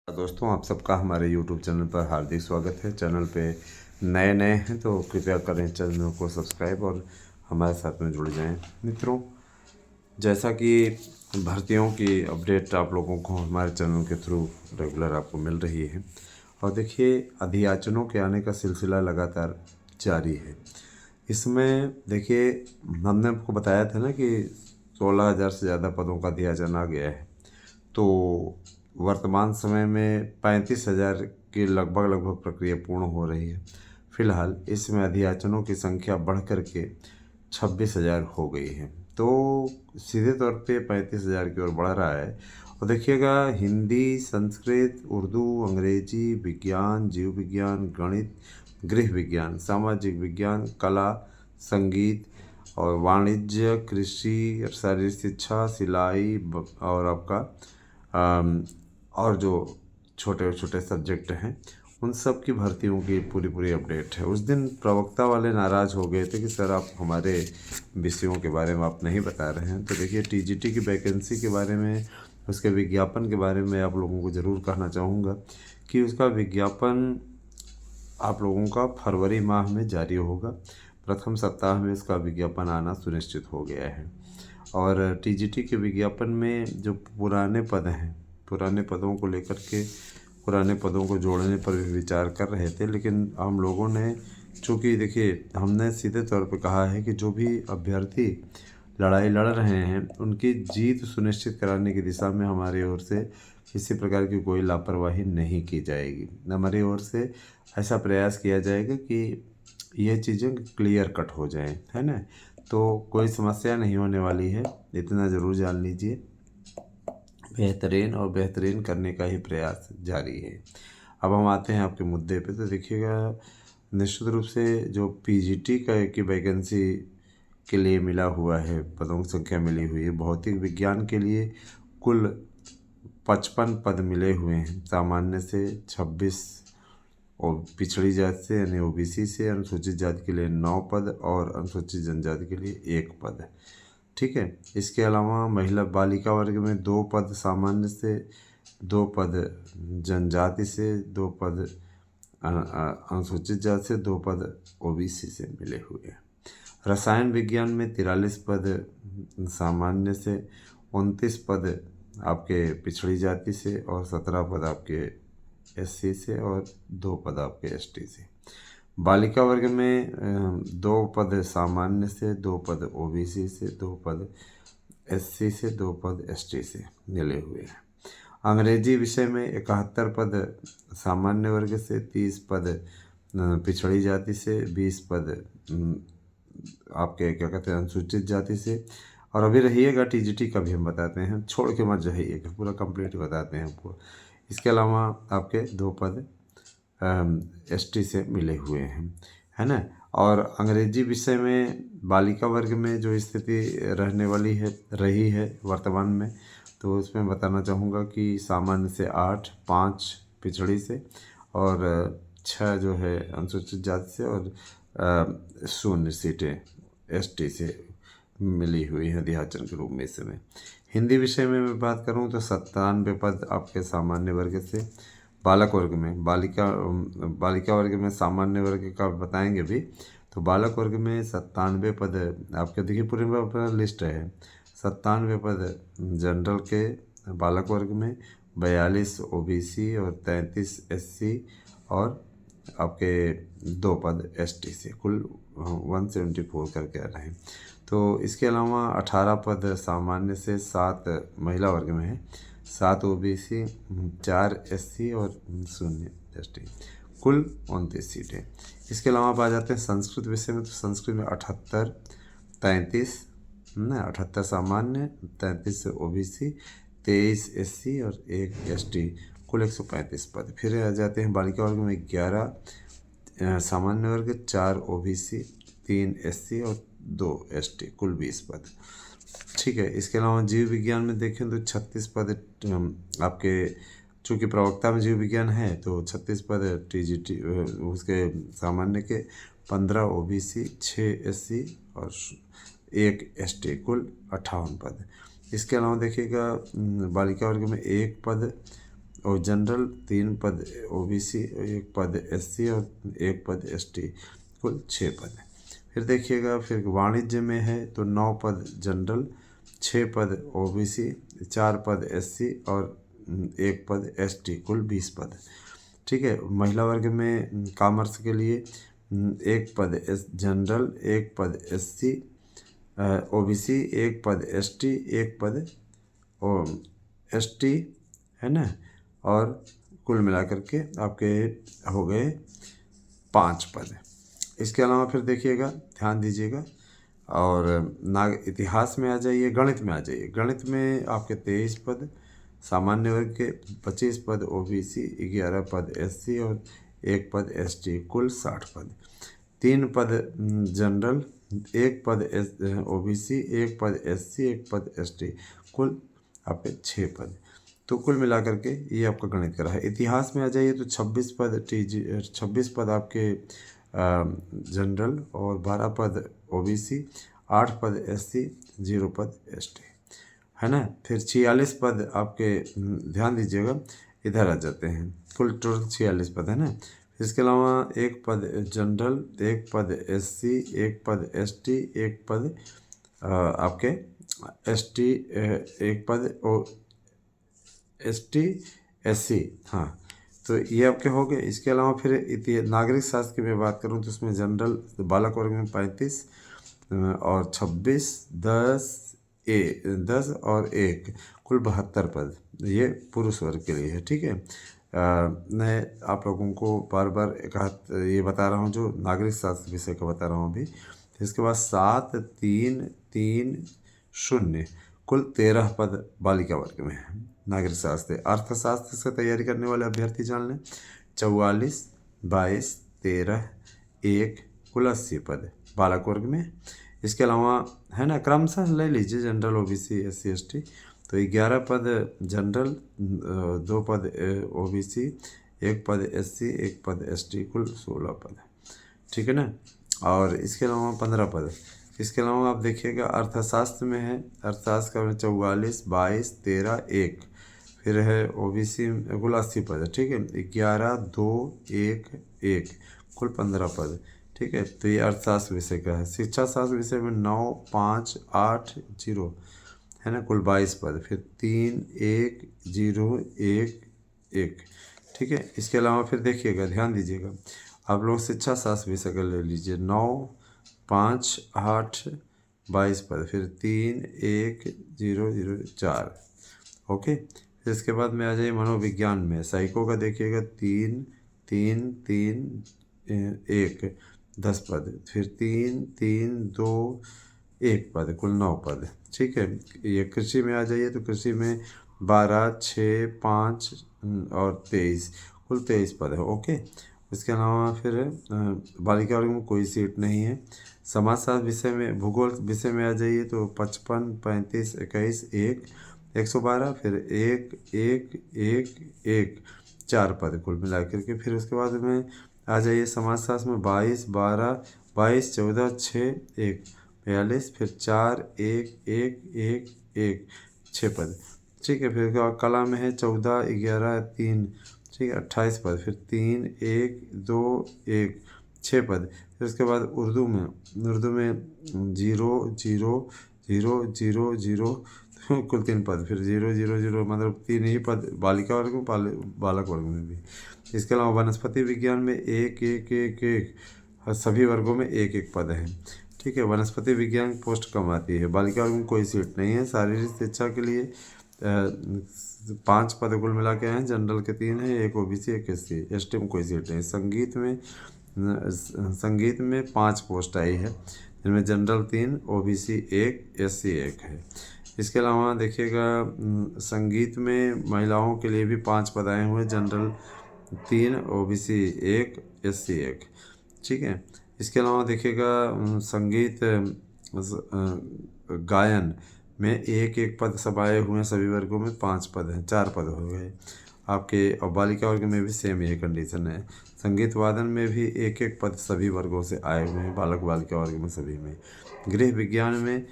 दोस्तों, आप सबका हमारे YouTube चैनल पर हार्दिक स्वागत है। चैनल पे नए हैं तो कृपया करें चैनल को सब्सक्राइब और हमारे साथ में जुड़ जाएं। मित्रों, जैसा कि भर्तियों की अपडेट आप लोगों को हमारे चैनल के थ्रू रेगुलर आपको मिल रही है, और देखिए अधियाचनों के आने का सिलसिला लगातार जारी है। इसमें देखिए, हमने आपको बताया था ना कि 16,000 से ज़्यादा पदों का अधियाचन आ गया है। तो वर्तमान समय में 35,000 की लगभग प्रक्रिया पूर्ण हो रही है। फिलहाल इसमें अधियाचनों की संख्या बढ़ कर के 26,000 हो गई है। तो सीधे तौर पे 35,000 की ओर बढ़ रहा है। और देखिएगा, हिंदी, संस्कृत, उर्दू, अंग्रेजी, विज्ञान, जीव विज्ञान, गणित, गृह विज्ञान, सामाजिक विज्ञान, कला, संगीत और वाणिज्य, कृषि, शारीरिक शिक्षा, सिलाई और आपका और जो छोटे छोटे सब्जेक्ट हैं, उन सब की भर्तियों की पूरी अपडेट है। उस दिन प्रवक्ता वाले नाराज़ हो गए थे कि सर आप हमारे विषयों के बारे में आप नहीं बता रहे हैं। तो देखिए, टीजीटी की वैकेंसी के बारे में, उसके विज्ञापन के बारे में आप लोगों को ज़रूर कहना चाहूँगा कि उसका विज्ञापन आप लोगों का फरवरी माह में जारी होगा। प्रथम सप्ताह में इसका विज्ञापन आना सुनिश्चित हो गया है। और टीजीटी के विज्ञापन में जो पुराने पद हैं, पुराने पदों को लेकर के पुराने पदों को जोड़ने पर भी विचार कर रहे थे, लेकिन हम लोगों ने, चूँकि देखिए, हमने सीधे तौर पे कहा है कि जो भी अभ्यर्थी लड़ाई लड़ रहे हैं उनकी जीत सुनिश्चित कराने की दिशा में हमारी ओर से किसी प्रकार की कोई लापरवाही नहीं की जाएगी। हमारी ओर से ऐसा प्रयास किया जाएगा कि ये चीज़ें क्लियर कट हो जाएं, है ना। तो कोई समस्या नहीं होने वाली है, इतना ज़रूर जान लीजिए। बेहतरीन करने का ही प्रयास जारी है। अब हम आते हैं आपके मुद्दे पे। तो देखिएगा, निश्चित रूप से जो पीजीटी की वैकेंसी के लिए मिला हुआ है, पदों की संख्या मिली हुई है। भौतिक विज्ञान के लिए कुल 55 पद मिले हुए हैं। सामान्य से 26 और पिछड़ी जाति से यानी ओबीसी से, अनुसूचित जाति के लिए 9 पद और अनुसूचित जनजाति के लिए 1 पद। ठीक है। इसके अलावा महिला बालिका वर्ग में 2 पद सामान्य से, 2 पद जनजाति से, 2 पद अनुसूचित जाति से, 2 पद ओबीसी से मिले हुए हैं। रसायन विज्ञान में 43 पद सामान्य से, 29 पद आपके पिछड़ी जाति से और 17 पद आपके एससी से और 2 पद आपके एसटी से। बालिका वर्ग में 2 पद सामान्य से, 2 पद ओबीसी से, 2 पद एससी से, 2 पद एसटी से मिले हुए हैं। अंग्रेजी विषय में 71 पद सामान्य वर्ग से, 30 पद पिछड़ी जाति से, 20 पद आपके क्या कहते हैं अनुसूचित जाति से। और अभी रहिएगा, टीजीटी का भी हम बताते हैं, छोड़ के मत जाइएगा, पूरा कंप्लीट बताते हैं आपको। इसके अलावा आपके 2 पद एसटी से मिले हुए हैं, है ना। और अंग्रेजी विषय में बालिका वर्ग में जो स्थिति रहने वाली है, रही है वर्तमान में, तो उसमें बताना चाहूँगा कि सामान्य से 8, 5 पिछड़ी से और 6 जो है अनुसूचित जाति से और 0 सीटें एसटी से मिली हुई हैं अधियाचन के रूप में इस समय। हिंदी विषय में मैं बात करूं तो 97 पद आपके सामान्य वर्ग से। बालक वर्ग में बालिका वर्ग में सामान्य वर्ग का बताएंगे भी, तो बालक वर्ग में 97 पद आपके, देखिए पूरी लिस्ट है। 97 पद जनरल के बालक वर्ग में, 42 ओबीसी और 33 एससी और आपके 2 पद एसटी से, कुल 174 करके आ रहे हैं। तो इसके अलावा 18 पद सामान्य से, 7 महिला वर्ग में है, 7 ओबीसी, 4 एससी और 0 एसटी, कुल 29 सीटें। इसके अलावा आप आ जाते हैं संस्कृत विषय में। तो संस्कृत में 78, 33 ना, 78 सामान्य, 33 ओबीसी, 23 एससी और 1 एसटी, कुल 135 पद। फिर आ जाते हैं बालिका वर्ग में 11 सामान्य वर्ग, 4 ओबीसी, 3 एससी और 2 एसटी, कुल 20 पद। ठीक है। इसके अलावा जीव विज्ञान में देखें तो 36 पद आपके, चूँकि प्रवक्ता में जीव विज्ञान है तो 36 पद टीजीटी उसके सामान्य के, 15 ओबीसी, 6 एससी और 1 एसटी, कुल 58 पद। इसके अलावा देखिएगा बालिका वर्ग में 1 पद और जनरल 3 पद ओबीसी, 1 पद एससी और 1 पद एसटी, कुल 6 पद। फिर देखिएगा, फिर वाणिज्य में है तो 9 पद जनरल, 6 पद ओबीसी, 4 पद एससी और 1 पद एसटी, कुल 20 पद। ठीक है। महिला वर्ग में कॉमर्स के लिए 1 पद जनरल, 1 पद एससी ओबीसी, 1 पद एसटी, 1 पद एसटी, है ना, और कुल मिलाकर के आपके हो गए 5 पद। इसके अलावा फिर देखिएगा, ध्यान दीजिएगा, और इतिहास में आ जाइए, गणित में आ जाइए। गणित में आपके 23 पद, सामान्य वर्ग के 25 पद ओबीसी, 11 पद एससी और 1 पद एसटी, कुल 60 पद। 3 पद जनरल, 1 पद ओबीसी, 1 पद एससी, 1 पद एसटी, कुल आपके 6 पद। तो कुल मिलाकर के ये आपका गणित का रहा है। इतिहास में आ जाइए तो 26 पद 26 पद आपके जनरल और 12 पद ओबीसी, 8 पद एससी, 0 पद एसटी, है ना। फिर 46 पद आपके, ध्यान दीजिएगा, इधर आ जाते हैं, कुल टोटल 46 पद, है ना। इसके अलावा 1 पद जनरल, 1 पद एससी, 1 पद एसटी, 1 पद आपके एसटी, 1 पद एसटी एससी, हाँ। तो ये आपके हो गए। इसके अलावा फिर नागरिक शास्त्र की मैं बात करूँ तो उसमें जनरल बालक वर्ग में 35 और 26, 10 और 1, कुल 72 पद, ये पुरुष वर्ग के लिए है। ठीक है। मैं आप लोगों को बार बार ये बता रहा हूँ, जो नागरिक शास्त्र विषय का बता रहा हूँ अभी। इसके बाद 7, 3, 3, 0, कुल 13 पद बालिका वर्ग में है नागरिक शास्त्र। अर्थशास्त्र से तैयारी करने वाले अभ्यर्थी जान लें, 44, 22, 13, 1, कुल 80 पद बालक वर्ग में। इसके अलावा, है ना, क्रमशः ले लीजिए, जनरल ओबीसी एससी एसटी, तो 11 पद जनरल, 2 पद ओबीसी, 1 पद एससी, 1 पद एसटी, कुल 16 पद। ठीक है ना। और इसके अलावा 15 पद। इसके अलावा आप देखिएगा, अर्थशास्त्र में है, अर्थशास्त्र का 44, 22, 13, 1, फिर है ओबीसी कुल 80 पद। ठीक है। 11, 2, 1, 1, कुल 15 पद। ठीक है। तो ये अर्थशास्त्र विषय का है। शिक्षा शास्त्र विषय में 9, 5, 8, 0, है ना, कुल 22 पद। फिर 3, 1, 0, 1, 1। ठीक है। इसके अलावा फिर देखिएगा, ध्यान दीजिएगा, आप लोग शिक्षा शास्त्र विषय का ले लीजिए, 9, 5, 8, 22 पद। फिर 3, 1, 0, 0, 4। ओके। फिर इसके बाद में आ जाइए मनोविज्ञान में, साइको का देखिएगा, 3, 3, 3, 1, 10 पद। फिर 3, 3, 2, 1 पद, कुल 9 पद। ठीक है। ये कृषि में आ जाइए तो कृषि में 12, 6, 5 और 23, कुल 23 पद है। ओके। इसके अलावा फिर बालिका वर्ग में कोई सीट नहीं है। समाजशास्त्र विषय में, भूगोल विषय में आ जाइए तो 55, 35, 21, 1, 112, फिर 1, 1, 1, 1, 4 पद कुल मिलाकर के। फिर उसके बाद में आ जाइए समाजशास्त्र में 22, 12, 22, 14, 6, 1, 42, फिर 4, 1, 1, 1, 1, 6 पद। ठीक है। फिर कला में है 14, 11, 3, ठीक है, 28 पद। फिर 3, 1, 2, 1, 6 पद। फिर उसके बाद उर्दू में 0, 0, 0, 0, 0, कुल 3 पद। फिर 0, 0, 0, मतलब 3 ही पद बालिका वर्ग में, बालक वर्ग में भी। इसके अलावा वनस्पति विज्ञान में 1, 1, 1, 1, सभी वर्गों में 1, 1 पद है। ठीक है। वनस्पति विज्ञान पोस्ट कम आती है। बालिका वर्ग में कोई सीट नहीं है। शारीरिक शिक्षा के लिए 5 पद कुल मिला के हैं, जनरल के 3 हैं, 1 ओबीसी, 1 एससी, एसटी में कोई सीट नहीं। संगीत में 5 पोस्ट आई है, जिनमें जनरल 3, ओबीसी 1, एससी 1 है। इसके अलावा देखिएगा, संगीत में महिलाओं के लिए भी 5 पद आए हुए, जनरल 3, ओबीसी 1, एससी 1। ठीक है। इसके अलावा देखिएगा, संगीत गायन में 1, 1 पद सब आए हुए हैं, सभी वर्गों में 5 पद हैं, 4 पद हो गए आपके। और बालिका वर्ग में भी सेम यही कंडीशन है। संगीत वादन में भी 1, 1 पद सभी वर्गों से आए हुए हैं, बालक बालिका वर्ग में सभी में। गृह विज्ञान में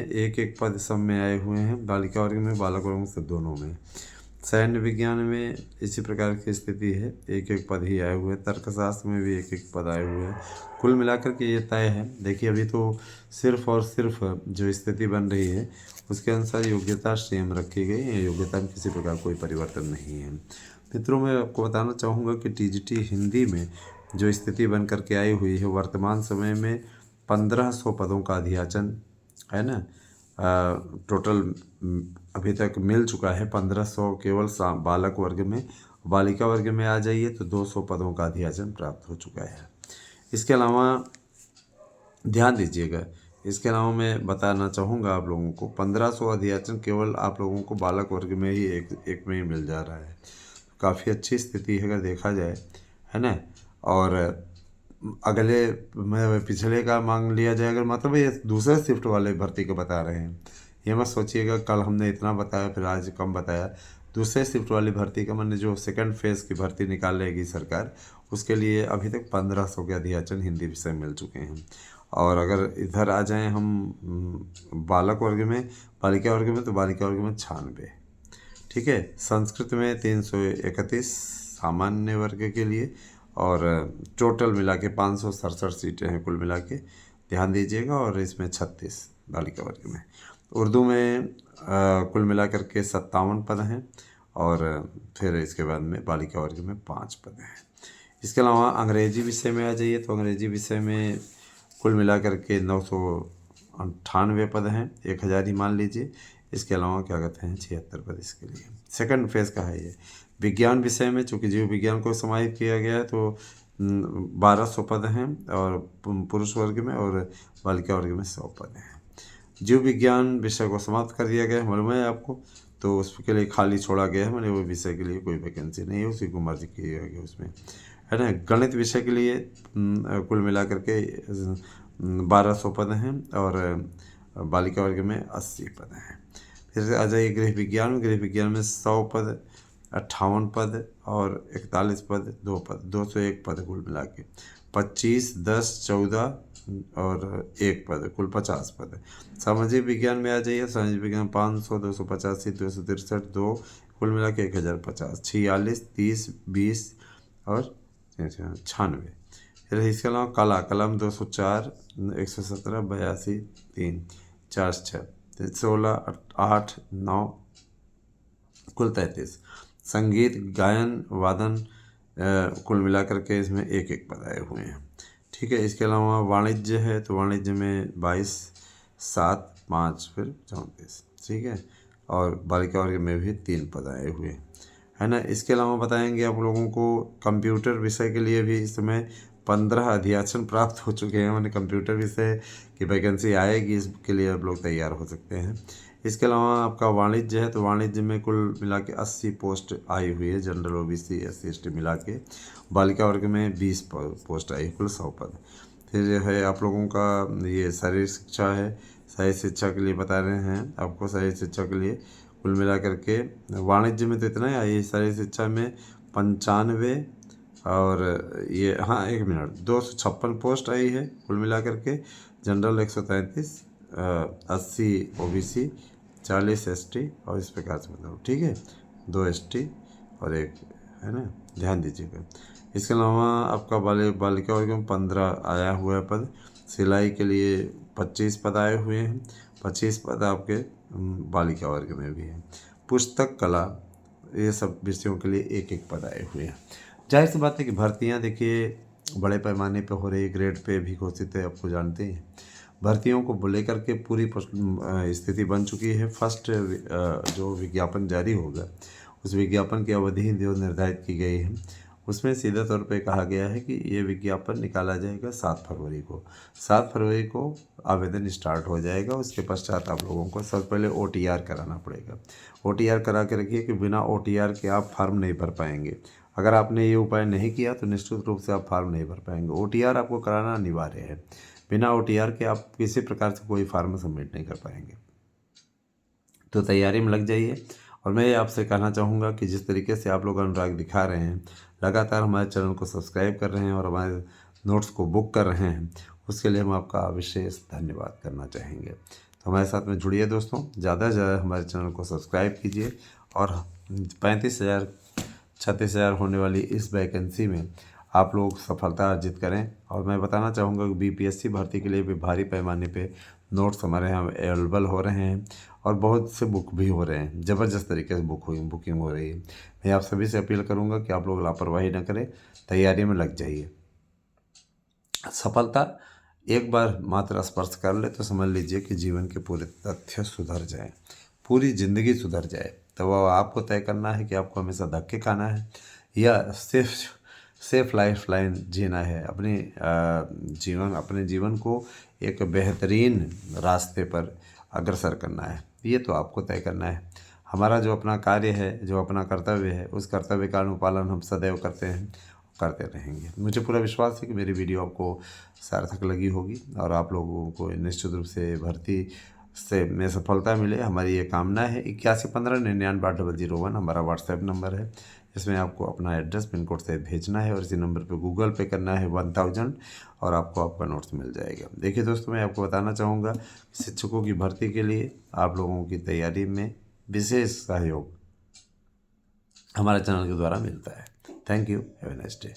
1, 1 पद सब में आए हुए हैं, बालिका वर्ग में, बालक वर्ग में, सब दोनों में। सैन्य विज्ञान में इसी प्रकार की स्थिति है, एक एक पद ही आए हुए हैं। तर्कशास्त्र में भी एक एक पद आए हुए हैं। कुल मिलाकर के ये तय है। देखिए अभी तो सिर्फ और सिर्फ जो स्थिति बन रही है उसके अनुसार योग्यता सेम रखी गई है, योग्यता में किसी प्रकार कोई परिवर्तन नहीं है। मित्रों, मैं आपको बताना चाहूँगा कि टीजीटी हिंदी में जो स्थिति बन करके आई हुई है, वर्तमान समय में 1500 पदों का अध्याचन है ना, टोटल अभी तक मिल चुका है 1500 केवल बालक वर्ग में। बालिका वर्ग में आ जाइए तो 200 पदों का अध्याचन प्राप्त हो चुका है। इसके अलावा ध्यान दीजिएगा, इसके अलावा मैं बताना चाहूँगा आप लोगों को 1500 अध्याचन केवल आप लोगों को बालक वर्ग में ही एक में ही मिल जा रहा है। काफ़ी अच्छी स्थिति है अगर देखा जाए, है ना। और अगले में पिछले का मांग लिया जाए अगर, मतलब ये दूसरे शिफ्ट वाले भर्ती को बता रहे हैं। ये मत सोचिएगा कल हमने इतना बताया फिर आज कम बताया। दूसरे शिफ्ट वाली भर्ती का मैंने जो सेकंड फेज़ की भर्ती निकालेगी सरकार, उसके लिए अभी तक 1500 के अध्याचन हिंदी विषय मिल चुके हैं। और अगर इधर आ जाएं हम बालक वर्ग में, बालिका वर्ग में, तो बालिका वर्ग में 96, ठीक है। संस्कृत में 331 सामान्य वर्ग के लिए, और टोटल मिला के 567 सीटें हैं कुल मिला के, ध्यान दीजिएगा। और इसमें 36 बालिका वर्ग में। उर्दू में कुल मिला करके 57 पद हैं, और फिर इसके बाद में बालिका वर्ग में 5 पद हैं। इसके अलावा अंग्रेजी विषय में आ जाइए तो अंग्रेजी विषय में कुल मिला करके 998 पद हैं, 1000 ही मान लीजिए। इसके अलावा क्या कहते हैं 76 पद इसके लिए, सेकंड फेज़ का है ये। विज्ञान विषय में चूँकि जीव विज्ञान को समाहित किया गया है तो 1200 पद हैं, और पुरुष वर्ग में, और बालिका वर्ग में 100 पद हैं। जीव विज्ञान विषय को समाप्त कर दिया गया है, मालूम है आपको, तो उसके लिए खाली छोड़ा गया है, मैंने वो विषय के लिए कोई वैकेंसी नहीं है, उसी को मर्ज किया गया उसमें, है ना। गणित विषय के लिए कुल मिला करके 1200 पद हैं, और बालिका वर्ग में 80 पद हैं। फिर आ जाइए गृह विज्ञान में, गृह विज्ञान में 100 पद, 58 पद, और 41 पद, 2 पद, 201 पद कुल मिला के, 25, 10, 14 और 1 पद, कुल 50 पद। सामाजिक विज्ञान में आ जाइए, सामाजिक विज्ञान 500, 285, 263, 2, कुल मिला के 1050, 46, 30, 20 और 96। फिर इसके अलावा कला में 204, 117, 82, 3, 4, 6, 16, 8, 9, कुल 33। संगीत, गायन, वादन कुल मिलाकर के इसमें 1-1 पद आए हुए हैं, ठीक है। इसके अलावा वाणिज्य है तो वाणिज्य में 22, 7, 5, फिर 34, ठीक है। और बालिका वर्ग में भी 3 पद आए हुए हैं, है ना। इसके अलावा बताएंगे आप लोगों को कंप्यूटर विषय के लिए भी इस समय 15 अध्याचन प्राप्त हो चुके हैं, मैंने कंप्यूटर विषय की वैकेंसी आएगी, इसके लिए आप लोग तैयार हो सकते हैं। इसके अलावा आपका वाणिज्य है तो वाणिज्य में कुल मिला के 80 पोस्ट आई हुई है, जनरल OBC SC ST मिला के। बालिका वर्ग में 20 पोस्ट आई, कुल 100 पद। फिर जो है आप लोगों का ये शारीरिक शिक्षा है, शारीरिक शिक्षा के लिए बता रहे हैं आपको, शारीरिक शिक्षा के लिए कुल मिला करके वाणिज्य में तो इतना ही आई है, शारीरिक शिक्षा में 95, और ये हाँ 1 मिनट 256 पोस्ट आई है कुल मिला करके। जनरल 133, 80 OBC, 40 ST, और इस प्रकार से बताओ, ठीक है। 2 ST और 1, है ना, ध्यान दीजिएगा। इसके अलावा आपका बालिका वर्ग में 15 आया हुआ है पद। सिलाई के लिए 25 पद आए हुए हैं, 25 पद आपके बालिका वर्ग में भी है। पुस्तक कला, ये सब विषयों के लिए 1-1 पद आए हुए हैं। जाहिर सी बात है कि भर्तियाँ देखिए बड़े पैमाने पे हो रही, ग्रेड पे भी घोषित है, आपको जानते हैं। भर्तियों को लेकर के पूरी स्थिति बन चुकी है। फर्स्ट जो विज्ञापन जारी होगा उस विज्ञापन की अवधि जो निर्धारित की गई है उसमें सीधा तौर पे कहा गया है कि ये विज्ञापन निकाला जाएगा 7 फरवरी को। 7 फरवरी को आवेदन स्टार्ट हो जाएगा। उसके पश्चात आप लोगों को सबसे पहले OTR कराना पड़ेगा। OTR करा के रखिए कि बिना OTR के आप फॉर्म नहीं भर पाएंगे। अगर आपने ये उपाय नहीं किया तो निश्चित रूप से आप फॉर्म नहीं भर पाएंगे। OTR आपको कराना अनिवार्य है। बिना OTR के आप किसी प्रकार से कोई फॉर्म सबमिट नहीं कर पाएंगे। तो तैयारी में लग जाइए। और मैं आपसे कहना चाहूँगा कि जिस तरीके से आप लोग अनुराग दिखा रहे हैं, लगातार हमारे चैनल को सब्सक्राइब कर रहे हैं और हमारे नोट्स को बुक कर रहे हैं, उसके लिए हम आपका विशेष धन्यवाद करना चाहेंगे। तो हमारे साथ में जुड़िए दोस्तों, ज़्यादा से ज़्यादा हमारे चैनल को सब्सक्राइब कीजिए और 35,000 36,000 होने वाली इस वैकेंसी में आप लोग सफलता अर्जित करें। और मैं बताना चाहूँगा कि बीपीएससी भर्ती के लिए भी भारी पैमाने पे नोट्स हमारे यहाँ अवेलेबल हो रहे हैं और बहुत से बुक भी हो रहे हैं, ज़बरदस्त तरीके से बुकिंग हो रही है। मैं आप सभी से अपील करूँगा कि आप लोग लापरवाही न करें, तैयारी में लग जाइए। सफलता एक बार मात्र स्पर्श कर ले तो समझ लीजिए कि जीवन के पूरे तथ्य सुधर जाए, पूरी ज़िंदगी सुधर जाए। तो वह आपको तय करना है कि आपको हमेशा धक्के खाना है या सेफ लाइफ लाइन जीना है, अपने जीवन को एक बेहतरीन रास्ते पर अग्रसर करना है। ये तो आपको तय करना है। हमारा जो अपना कार्य है, जो अपना कर्तव्य है, उस कर्तव्य का अनुपालन हम सदैव करते हैं, करते रहेंगे। मुझे पूरा विश्वास है कि मेरी वीडियो आपको सार्थक लगी होगी और आप लोगों को निश्चित रूप से भर्ती से में सफलता मिले, हमारी ये कामना है। 8115998001 हमारा व्हाट्सएप नंबर है। इसमें आपको अपना एड्रेस पिन कोड से भेजना है और इसी नंबर पे गूगल पे करना है 1000 और आपको आपका नोट्स मिल जाएगा। देखिए दोस्तों, मैं आपको बताना चाहूँगा शिक्षकों की भर्ती के लिए आप लोगों की तैयारी में विशेष सहयोग हमारे चैनल के द्वारा मिलता है। Thank you, have a nice day.